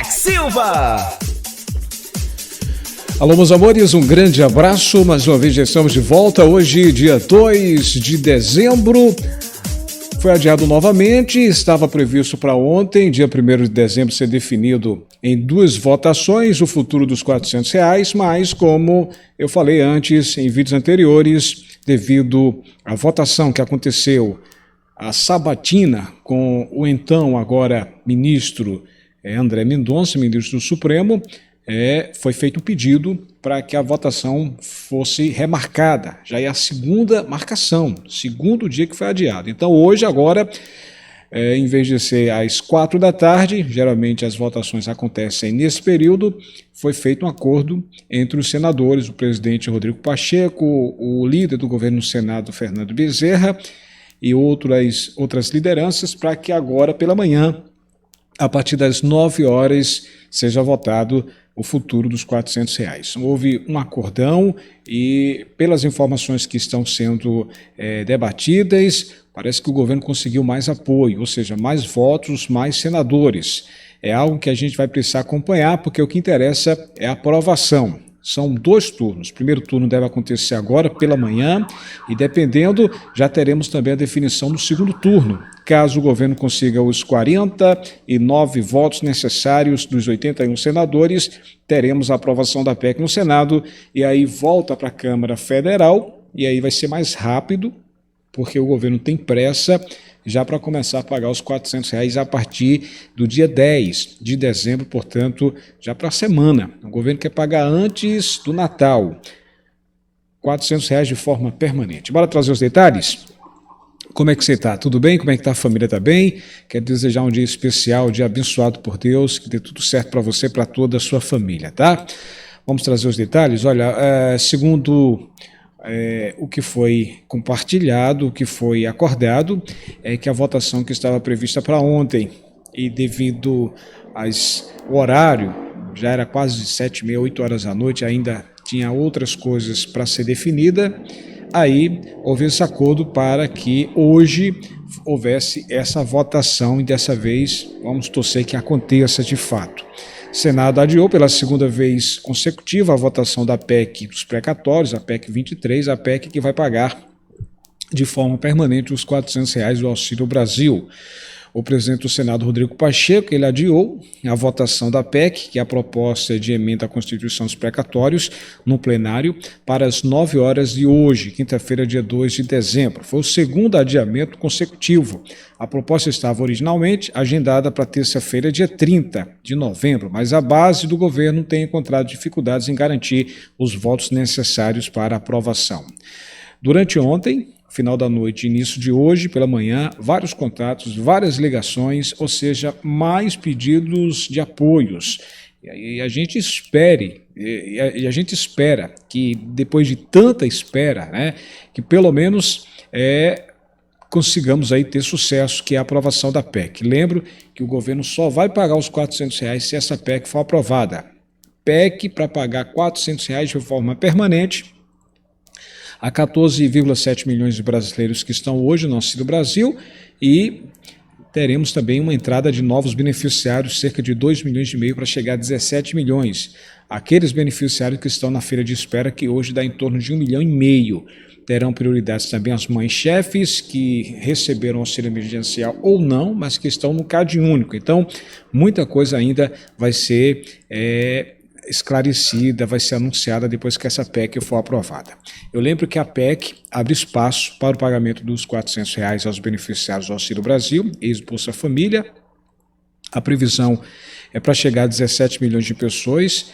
Silva. Alô, meus amores, um grande abraço. Mais uma vez já estamos de volta. Hoje, dia 2 de dezembro. Foi adiado novamente. Estava previsto para ontem, dia 1º de dezembro, ser definido em 2 votações o futuro dos R$400, mas como eu falei antes, em vídeos anteriores, devido à votação que aconteceu, a sabatina com o então agora ministro André Mendonça, ministro do Supremo, foi feito um pedido para que a votação fosse remarcada. Já é a segunda marcação, segundo dia que foi adiado. Então hoje, agora, em vez de ser às 4 da tarde, geralmente as votações acontecem nesse período, foi feito um acordo entre os senadores, o presidente Rodrigo Pacheco, o líder do governo no Senado, Fernando Bezerra, e outras lideranças, para que agora pela manhã, a partir das 9 horas, seja votado o futuro dos R$400. Houve um acordão e, pelas informações que estão sendo debatidas, parece que o governo conseguiu mais apoio, ou seja, mais votos, mais senadores. É algo que a gente vai precisar acompanhar, porque o que interessa é a aprovação. São 2 turnos. O primeiro turno deve acontecer agora pela manhã e, dependendo, já teremos também a definição do segundo turno. Caso o governo consiga os 49 votos necessários dos 81 senadores, teremos a aprovação da PEC no Senado e aí volta para a Câmara Federal e aí vai ser mais rápido, porque o governo tem pressa já para começar a pagar os R$400 a partir do dia 10 de dezembro, portanto, já para a semana. O governo quer pagar antes do Natal, R$400 de forma permanente. Bora trazer os detalhes? Como é que você está? Tudo bem? Como é que está a família? Está bem? Quero desejar um dia especial, um dia abençoado por Deus, que dê tudo certo para você e para toda a sua família, tá? Vamos trazer os detalhes? Olha, segundo o que foi compartilhado, o que foi acordado, é que a votação que estava prevista para ontem, e devido ao horário, já era quase 7h30, 8 horas da noite, ainda tinha outras coisas para ser definida, aí houve esse acordo para que hoje houvesse essa votação e dessa vez vamos torcer que aconteça de fato. O Senado adiou pela segunda vez consecutiva a votação da PEC dos precatórios, a PEC 23, a PEC que vai pagar de forma permanente os R$400 do Auxílio Brasil. O presidente do Senado, Rodrigo Pacheco, ele adiou a votação da PEC, que é a proposta de emenda à Constituição dos precatórios, no plenário, para as 9 horas de hoje, quinta-feira, dia 2 de dezembro. Foi o segundo adiamento consecutivo. A proposta estava originalmente agendada para terça-feira, dia 30 de novembro, mas a base do governo tem encontrado dificuldades em garantir os votos necessários para a aprovação. Durante ontem, final da noite, início de hoje, pela manhã, vários contatos, várias ligações, ou seja, mais pedidos de apoios. E a gente espera que, depois de tanta espera, né, que pelo menos consigamos aí ter sucesso, que é a aprovação da PEC. Lembro que o governo só vai pagar os R$400 se essa PEC for aprovada. PEC para pagar R$400 de forma permanente a 14,7 milhões de brasileiros que estão hoje no Auxílio Brasil, e teremos também uma entrada de novos beneficiários, cerca de 2,5 milhões para chegar a 17 milhões. Aqueles beneficiários que estão na fila de espera, que hoje dá em torno de 1,5 milhão. Terão prioridades também as mães-chefes que receberam auxílio emergencial ou não, mas que estão no CAD único. Então, muita coisa ainda vai ser esclarecida, vai ser anunciada depois que essa PEC for aprovada. Eu lembro que a PEC abre espaço para o pagamento dos R$400 aos beneficiários do Auxílio Brasil, ex-Bolsa Família. A previsão é para chegar a 17 milhões de pessoas,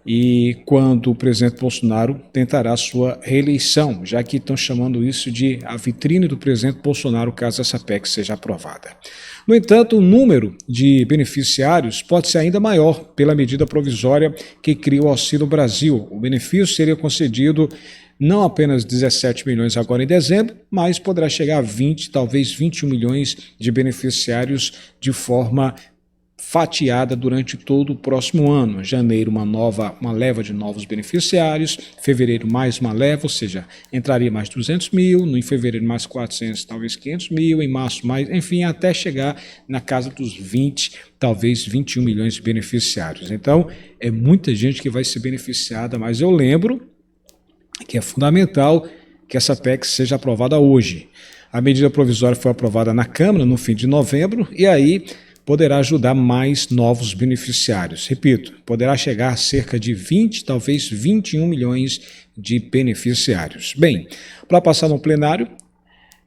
e quando o presidente Bolsonaro tentará a sua reeleição, já que estão chamando isso de a vitrine do presidente Bolsonaro, caso essa PEC seja aprovada. No entanto, o número de beneficiários pode ser ainda maior pela medida provisória que cria o Auxílio Brasil. O benefício seria concedido não apenas 17 milhões agora em dezembro, mas poderá chegar a 20, talvez 21 milhões de beneficiários de forma fatiada durante todo o próximo ano. Janeiro, uma leva de novos beneficiários, fevereiro mais uma leva, ou seja, entraria mais 200 mil, em fevereiro mais 400, talvez 500 mil, em março mais, enfim, até chegar na casa dos 20, talvez 21 milhões de beneficiários. Então, é muita gente que vai ser beneficiada, mas eu lembro que é fundamental que essa PEC seja aprovada hoje. A medida provisória foi aprovada na Câmara no fim de novembro e aí poderá ajudar mais novos beneficiários. Repito, poderá chegar a cerca de 20, talvez 21 milhões de beneficiários. Bem, para passar no plenário,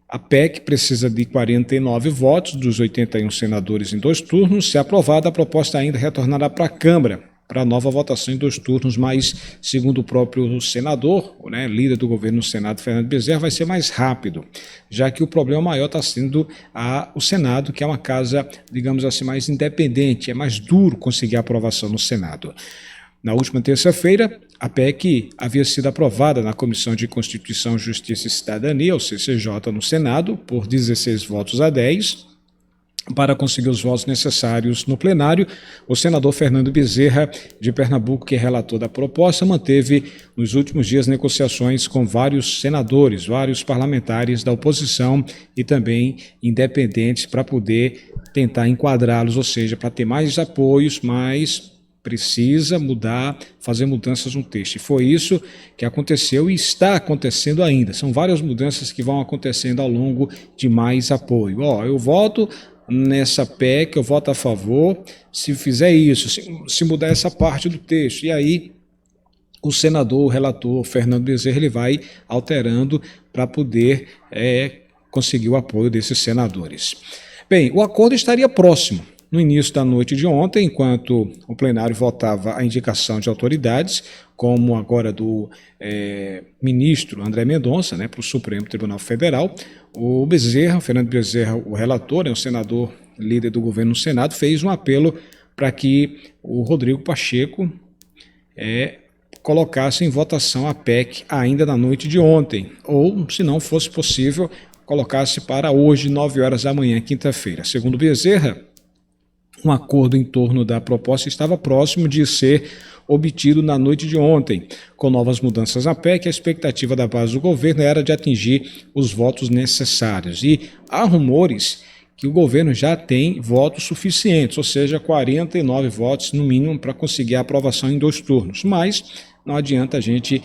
a PEC precisa de 49 votos dos 81 senadores em 2 turnos. Se aprovada, a proposta ainda retornará para a Câmara para nova votação em 2 turnos, mas, segundo o próprio senador, líder do governo no Senado, Fernando Bezerra, vai ser mais rápido, já que o problema maior está sendo o Senado, que é uma casa, digamos assim, mais independente, é mais duro conseguir a aprovação no Senado. Na última terça-feira, a PEC havia sido aprovada na Comissão de Constituição, Justiça e Cidadania, ou CCJ, no Senado, por 16 votos a 10, para conseguir os votos necessários no plenário. O senador Fernando Bezerra, de Pernambuco, que é relator da proposta, manteve nos últimos dias negociações com vários senadores, vários parlamentares da oposição e também independentes para poder tentar enquadrá-los, ou seja, para ter mais apoios, mas precisa mudar, fazer mudanças no texto. E foi isso que aconteceu e está acontecendo ainda. São várias mudanças que vão acontecendo ao longo de mais apoio. Eu voto nessa PEC, eu voto a favor se fizer isso, se mudar essa parte do texto. E aí o senador, o relator Fernando Bezerra, ele vai alterando para poder conseguir o apoio desses senadores. Bem, o acordo estaria próximo. No início da noite de ontem, enquanto o plenário votava a indicação de autoridades, como agora do ministro André Mendonça, para o Supremo Tribunal Federal, o Fernando Bezerra, o relator, o senador líder do governo no Senado, fez um apelo para que o Rodrigo Pacheco colocasse em votação a PEC ainda na noite de ontem, ou, se não fosse possível, colocasse para hoje, 9 horas da manhã, quinta-feira. Segundo Bezerra, um acordo em torno da proposta estava próximo de ser obtido na noite de ontem. Com novas mudanças na PEC, a expectativa da base do governo era de atingir os votos necessários. E há rumores que o governo já tem votos suficientes, ou seja, 49 votos no mínimo para conseguir a aprovação em 2 turnos. Mas não adianta a gente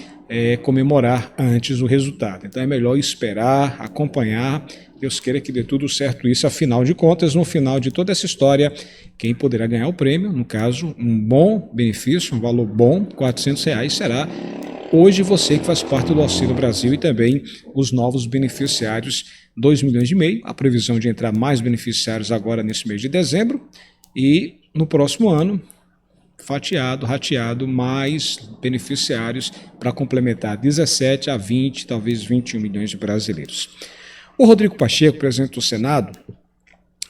comemorar antes o resultado. Então é melhor esperar, acompanhar. Deus queira que dê tudo certo isso. Afinal de contas, no final de toda essa história, quem poderá ganhar o prêmio, no caso, um bom benefício, um valor bom, R$400, será hoje você que faz parte do Auxílio Brasil e também os novos beneficiários, 2,5 milhões. A previsão de entrar mais beneficiários agora nesse mês de dezembro e no próximo ano, rateado, mais beneficiários para complementar 17 a 20, talvez 21 milhões de brasileiros. O Rodrigo Pacheco, presidente do Senado,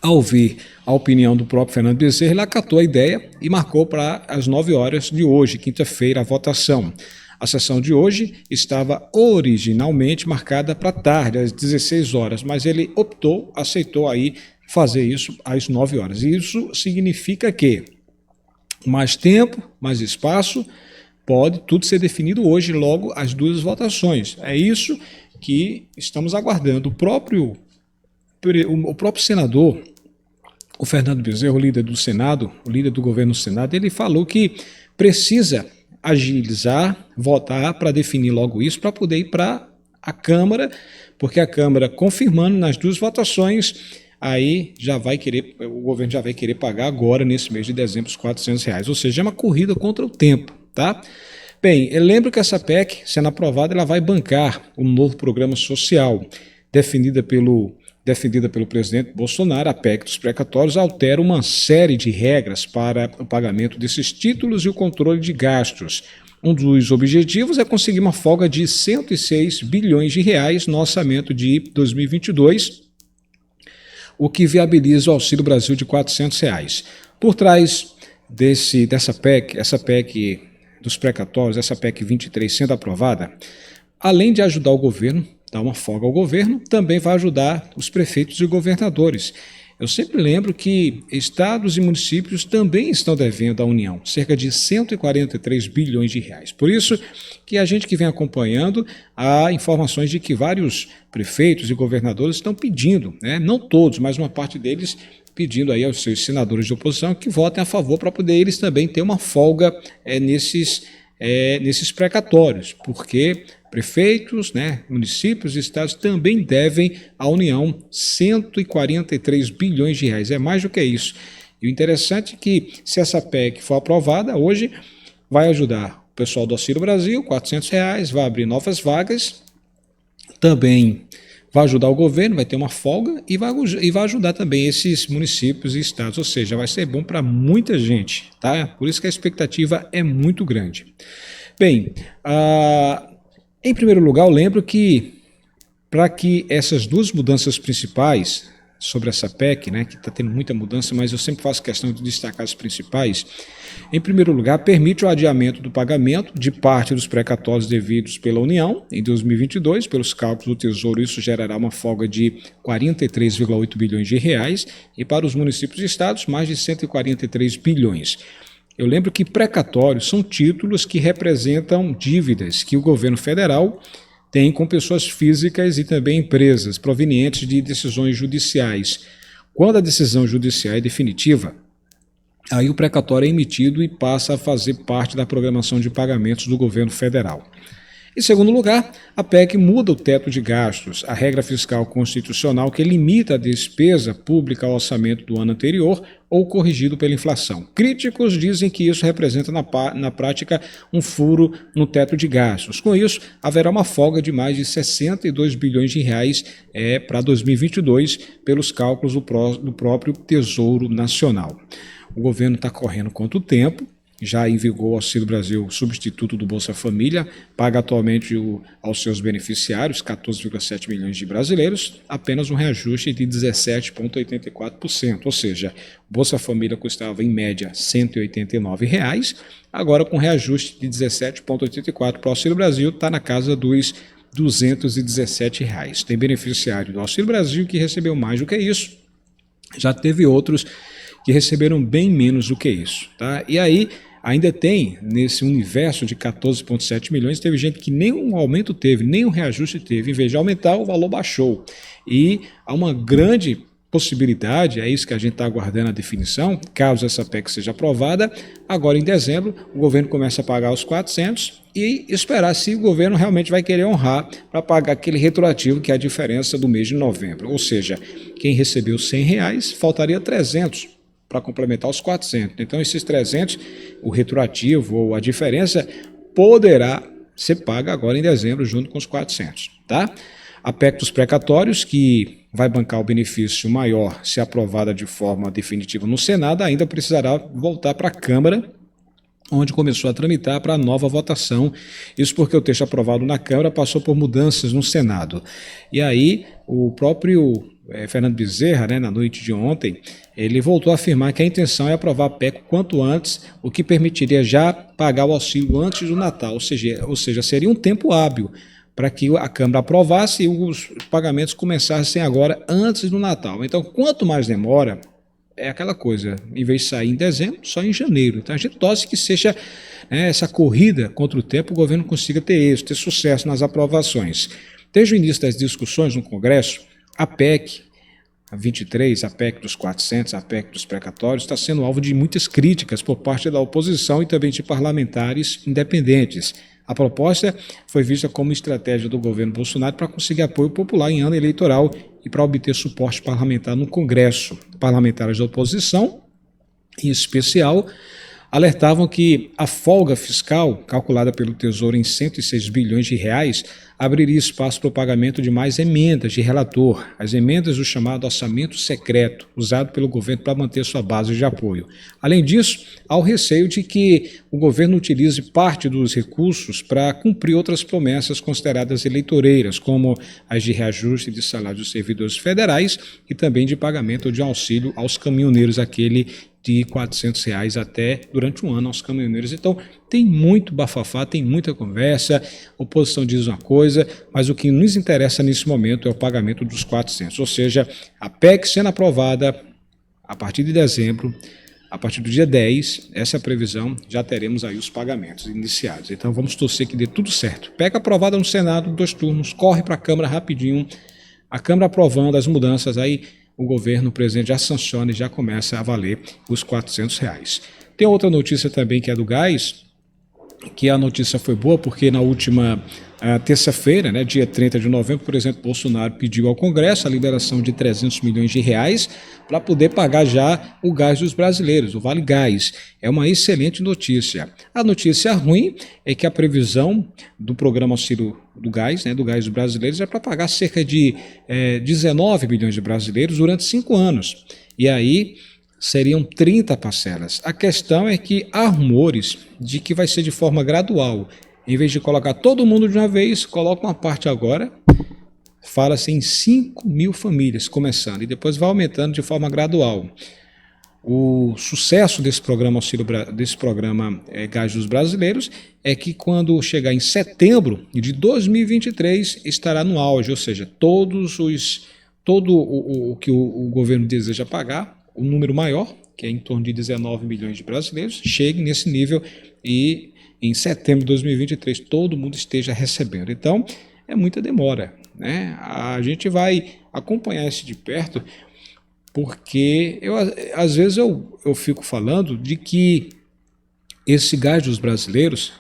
ao ouvir a opinião do próprio Fernando Bezerra, ele acatou a ideia e marcou para as 9 horas de hoje, quinta-feira, a votação. A sessão de hoje estava originalmente marcada para tarde, às 16 horas, mas ele aceitou aí fazer isso às 9 horas. E isso significa que mais tempo, mais espaço, pode tudo ser definido hoje, logo as 2 votações. É isso que estamos aguardando. O próprio senador, o Fernando Bezerra, o líder do Senado, o líder do governo no Senado, ele falou que precisa agilizar, votar para definir logo isso, para poder ir para a Câmara, porque a Câmara, confirmando nas 2 votações, aí o governo já vai querer pagar agora, nesse mês de dezembro, os R$400, ou seja, é uma corrida contra o tempo, tá? Bem, eu lembro que essa PEC, sendo aprovada, ela vai bancar um novo programa social, defendida pelo presidente Bolsonaro. A PEC dos precatórios altera uma série de regras para o pagamento desses títulos e o controle de gastos. Um dos objetivos é conseguir uma folga de R$106 bilhões no orçamento de 2022, o que viabiliza o Auxílio Brasil de R$400. Por trás dessa PEC, essa PEC dos precatórios, essa PEC 23 sendo aprovada, além de ajudar o governo, dar uma folga ao governo, também vai ajudar os prefeitos e governadores. Eu sempre lembro que estados e municípios também estão devendo à União cerca de 143 bilhões de reais. Por isso que a gente que vem acompanhando há informações de que vários prefeitos e governadores estão pedindo, né, não todos, mas uma parte deles pedindo aí aos seus senadores de oposição que votem a favor para poder eles também ter uma folga nesses precatórios, porque prefeitos, né, municípios e estados também devem à União 143 bilhões de reais, é mais do que isso. E o interessante é que, se essa PEC for aprovada, hoje vai ajudar o pessoal do Auxílio Brasil, R$ 400, vai abrir novas vagas, também vai ajudar o governo, vai ter uma folga e vai ajudar também esses municípios e estados, ou seja, vai ser bom para muita gente, tá? Por isso que a expectativa é muito grande. Bem, em primeiro lugar, eu lembro que para que essas duas mudanças principais sobre essa PEC, né, que está tendo muita mudança, mas eu sempre faço questão de destacar as principais. Em primeiro lugar, permite o adiamento do pagamento de parte dos precatórios devidos pela União em 2022. Pelos cálculos do Tesouro, isso gerará uma folga de 43,8 bilhões de reais e para os municípios e estados, mais de 143 bilhões. Eu lembro que precatórios são títulos que representam dívidas que o governo federal tem com pessoas físicas e também empresas provenientes de decisões judiciais. Quando a decisão judicial é definitiva, aí o precatório é emitido e passa a fazer parte da programação de pagamentos do governo federal. Em segundo lugar, a PEC muda o teto de gastos, a regra fiscal constitucional que limita a despesa pública ao orçamento do ano anterior ou corrigido pela inflação. Críticos dizem que isso representa na prática um furo no teto de gastos. Com isso, haverá uma folga de mais de 62 bilhões de reais para 2022 pelos cálculos do próprio Tesouro Nacional. O governo está correndo contra o tempo. Já em vigor o Auxílio Brasil, substituto do Bolsa Família, paga atualmente aos seus beneficiários, 14,7 milhões de brasileiros, apenas um reajuste de 17,84%. Ou seja, o Bolsa Família custava em média R$ 189, agora com reajuste de 17,84% para o Auxílio Brasil está na casa dos R$ 217. Tem beneficiário do Auxílio Brasil que recebeu mais do que isso, já teve outros que receberam bem menos do que isso, tá? E aí ainda tem, nesse universo de 14,7 milhões, teve gente que nem um aumento teve, nem um reajuste teve, em vez de aumentar, o valor baixou. E há uma grande possibilidade, é isso que a gente está aguardando a definição, caso essa PEC seja aprovada, agora em dezembro o governo começa a pagar os 400 e esperar se o governo realmente vai querer honrar para pagar aquele retroativo que é a diferença do mês de novembro. Ou seja, quem recebeu R$ 100, faltaria 300 para complementar os 400. Então, esses 300, o retroativo ou a diferença, poderá ser paga agora em dezembro, junto com os 400. Tá? A PEC dos precatórios, que vai bancar o benefício maior se aprovada de forma definitiva no Senado, ainda precisará voltar para a Câmara, onde começou a tramitar para nova votação. Isso porque o texto aprovado na Câmara passou por mudanças no Senado. E aí, o próprio Fernando Bezerra, na noite de ontem, ele voltou a afirmar que a intenção é aprovar a PEC quanto antes, o que permitiria já pagar o auxílio antes do Natal, ou seja, seria um tempo hábil para que a Câmara aprovasse e os pagamentos começassem agora antes do Natal. Então, quanto mais demora, é aquela coisa, em vez de sair em dezembro, só em janeiro. Então a gente torce que seja essa corrida contra o tempo, o governo consiga ter êxito, ter sucesso nas aprovações. Desde o início das discussões no Congresso, a PEC, a 23, a PEC dos 400, a PEC dos precatórios, está sendo alvo de muitas críticas por parte da oposição e também de parlamentares independentes. A proposta foi vista como estratégia do governo Bolsonaro para conseguir apoio popular em ano eleitoral e para obter suporte parlamentar no Congresso. Parlamentares da oposição, em especial, alertavam que a folga fiscal, calculada pelo Tesouro em 106 bilhões de reais, abriria espaço para o pagamento de mais emendas de relator, as emendas do chamado orçamento secreto, usado pelo governo para manter sua base de apoio. Além disso, há o receio de que o governo utilize parte dos recursos para cumprir outras promessas consideradas eleitoreiras, como as de reajuste de salário dos servidores federais e também de pagamento de auxílio aos caminhoneiros, aquele de R$ 400 até durante um ano aos caminhoneiros. Então, tem muito bafafá, tem muita conversa, a oposição diz uma coisa, mas o que nos interessa nesse momento é o pagamento dos 400, ou seja, a PEC sendo aprovada, a partir de dezembro, a partir do dia 10, essa é a previsão, já teremos aí os pagamentos iniciados. Então vamos torcer que dê tudo certo. PEC aprovada no Senado, 2 turnos, corre para a Câmara rapidinho. A Câmara aprovando as mudanças, aí o governo, o presidente já sanciona e já começa a valer os R$400. Tem outra notícia também que é do gás, que a notícia foi boa porque na última terça-feira, né, dia 30 de novembro, o presidente Bolsonaro pediu ao Congresso a liberação de R$300 milhões para poder pagar já o gás dos brasileiros, o Vale Gás. É uma excelente notícia. A notícia ruim é que a previsão do programa auxílio do gás, né, do gás dos brasileiros, é para pagar cerca de 19 milhões de brasileiros durante 5 anos. E aí seriam 30 parcelas. A questão é que há rumores de que vai ser de forma gradual. Em vez de colocar todo mundo de uma vez, coloca uma parte agora, fala-se em 5 mil famílias começando, e depois vai aumentando de forma gradual. O sucesso desse programa Gás dos Brasileiros é que quando chegar em setembro de 2023 estará no auge, ou seja, todo o que o governo deseja pagar, o número maior, que é em torno de 19 milhões de brasileiros, chegue nesse nível e em setembro de 2023 todo mundo esteja recebendo. Então, é muita demora, né? A gente vai acompanhar isso de perto, porque às vezes eu fico falando de que esse gás dos brasileiros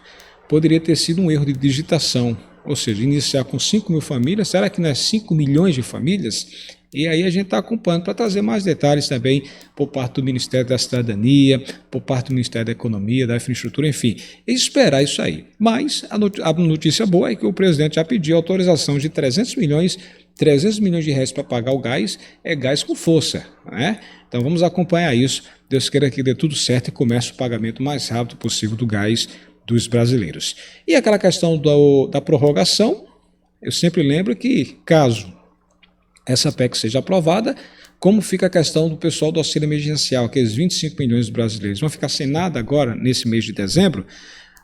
poderia ter sido um erro de digitação, ou seja, iniciar com 5 mil famílias, será que não é 5 milhões de famílias? E aí a gente está acompanhando para trazer mais detalhes também por parte do Ministério da Cidadania, por parte do Ministério da Economia, da Infraestrutura, enfim, esperar isso aí. Mas a notícia boa é que o presidente já pediu autorização de 300 milhões de reais para pagar o gás, é gás com força, né? Então vamos acompanhar isso, Deus queira que dê tudo certo e comece o pagamento o mais rápido possível do gás dos brasileiros. E aquela questão da prorrogação, eu sempre lembro que caso essa PEC seja aprovada, como fica a questão do pessoal do auxílio emergencial, aqueles 25 milhões de brasileiros vão ficar sem nada agora, nesse mês de dezembro?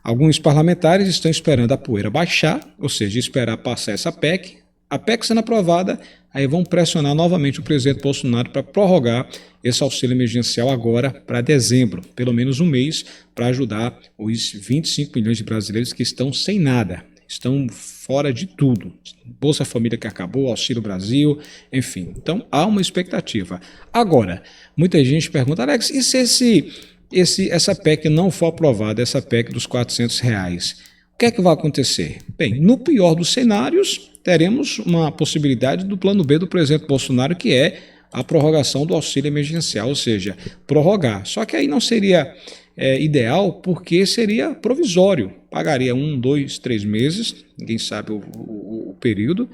Alguns parlamentares estão esperando a poeira baixar, ou seja, esperar passar essa PEC. A PEC sendo aprovada, aí vão pressionar novamente o presidente Bolsonaro para prorrogar esse auxílio emergencial agora para dezembro, pelo menos um mês, para ajudar os 25 milhões de brasileiros que estão sem nada. Estão fora de tudo. Bolsa Família que acabou, Auxílio Brasil, enfim. Então, há uma expectativa. Agora, muita gente pergunta, Alex, e se essa PEC não for aprovada, essa PEC dos R$400? O que é que vai acontecer? Bem, no pior dos cenários, teremos uma possibilidade do plano B do presidente Bolsonaro, que é a prorrogação do auxílio emergencial, ou seja, prorrogar. Só que aí não seria ideal, porque seria provisório, pagaria 1, 2, 3 meses, ninguém sabe o período,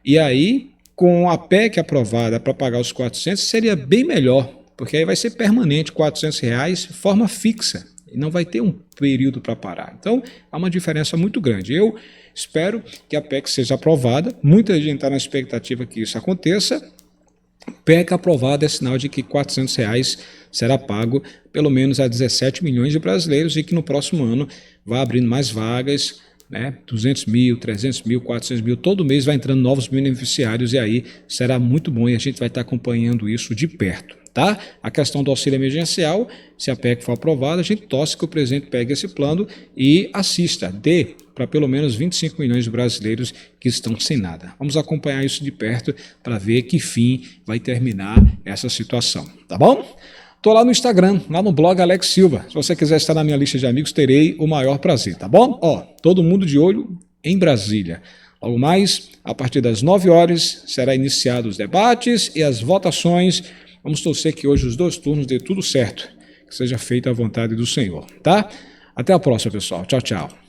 e aí com a PEC aprovada para pagar os 400 seria bem melhor, porque aí vai ser permanente, R$400, forma fixa, e não vai ter um período para parar. Então há uma diferença muito grande. Eu espero que a PEC seja aprovada, muita gente está na expectativa que isso aconteça. PEC aprovada é sinal de que R$400 será pago pelo menos a 17 milhões de brasileiros e que no próximo ano vai abrindo mais vagas, né? 200 mil, 300 mil, 400 mil, todo mês vai entrando novos beneficiários e aí será muito bom e a gente vai estar acompanhando isso de perto. Tá? A questão do auxílio emergencial, se a PEC for aprovada, a gente torce que o presidente pegue esse plano e assista, dê para pelo menos 25 milhões de brasileiros que estão sem nada. Vamos acompanhar isso de perto para ver que fim vai terminar essa situação, tá bom? Estou lá no Instagram, lá no blog Alex Silva. Se você quiser estar na minha lista de amigos, terei o maior prazer, tá bom? Ó, todo mundo de olho em Brasília. Logo mais, a partir das 9 horas, será iniciados os debates e as votações. Vamos torcer que hoje os 2 turnos dê tudo certo, que seja feita a vontade do Senhor, tá? Até a próxima, pessoal. Tchau, tchau.